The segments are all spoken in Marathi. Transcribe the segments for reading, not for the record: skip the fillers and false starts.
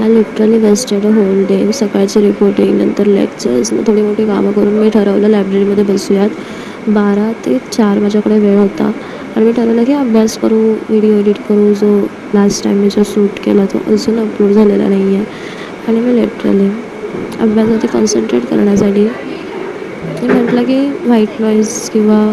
I literally wasted a whole day. सकाळची रिपोर्टिंग, नंतर लेक्चर्स, मग थोडी मोठी कामं करून मी ठरवलं लायब्ररीमध्ये बसूयात. 12 ते 4 माझ्याकडे वेळ होता आणि मी ठरवलं की अभ्यास करू, व्हिडिओ एडिट करू. जो लास्ट टाईम मी जो शूट केला तो अजून अपलोड झालेला नाही आहे. आणि मी लिटरली अभ्यासावरती कॉन्सन्ट्रेट करण्यासाठी मी म्हटलं की व्हाईट नॉईज किंवा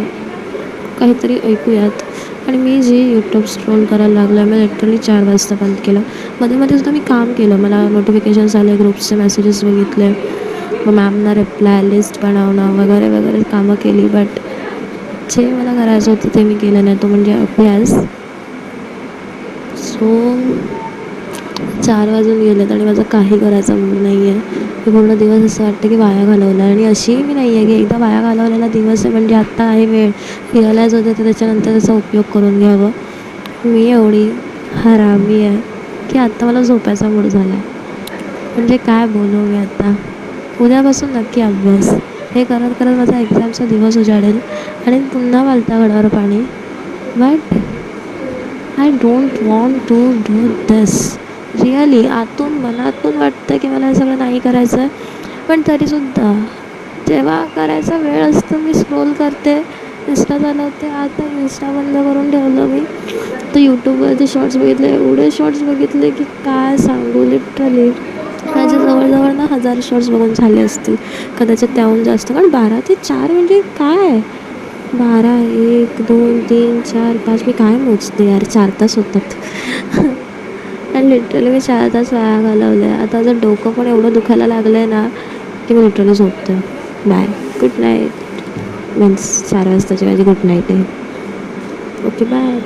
काहीतरी ऐकूयात. आणि मी जे यूट्यूब स्क्रोल करायला लागलं, मी लिटरली 4 वाजता बंद केलं. मध्ये सुद्धा मी काम केलं, मला नोटिफिकेशन्स आले, ग्रुप्सचे मेसेजेस बघितले, मग मॅमना रिप्लाय, लिस्ट बनवणं वगैरे वगैरे कामं केली. बट जे मला करायचं होतं ते मी केलं नाही, तो म्हणजे अभ्यास. सो 4 वाजून गेलेत आणि माझं काही करायचा मूड नाही आहे. मी पूर्ण दिवस असं वाटतं की वाया घालवला. आणि अशीही मी नाही आहे की एकदा वाया घालवलेला दिवस आहे म्हणजे आत्ता आहे वेळ, रिअलाईज होतं तर त्याच्यानंतर त्याचा उपयोग करून घ्यावं. मी एवढी हरामी आहे की आत्ता मला झोपायचा मूड झाला आहे. म्हणजे काय बोलू मी आता. उद्यापासून नक्की अभ्यास. हे करत करत माझा एक्झामचा दिवस उजाडेल आणि पुन्हा वालता घडावर पाणी. But I don't want to do this. Really आतून मनातून वाटतं की मला हे सगळं नाही करायचं आहे. पण तरीसुद्धा जेव्हा करायचा वेळ असतो मी स्क्रोल करते, इंस्टा चालवते. आता इंस्टा बंद करून ठेवलं मी. तर यूट्यूबवरती शॉर्ट्स बघितले, एवढे शॉर्ट्स बघितले की काय सांगू. लिटरली माझ्या जवळजवळ ना 1000 शॉर्ट्स बघून झाले असतील, कदाचित त्याहून जास्त. कारण 12 ते 4 म्हणजे काय, 12, 1, 2, 3, 4, 5 मी काय मोजते यार, 4 तास होतात. आणि लिटरली मी 4 तास वाया घालवले. आता जर डोकं पण एवढं दुखायला लागलं आहे ना की मी लिटरली झोपते. Bye, good night. मीन्स 4 वाजताची माझी गुड नाईट आहे. Okay, bye.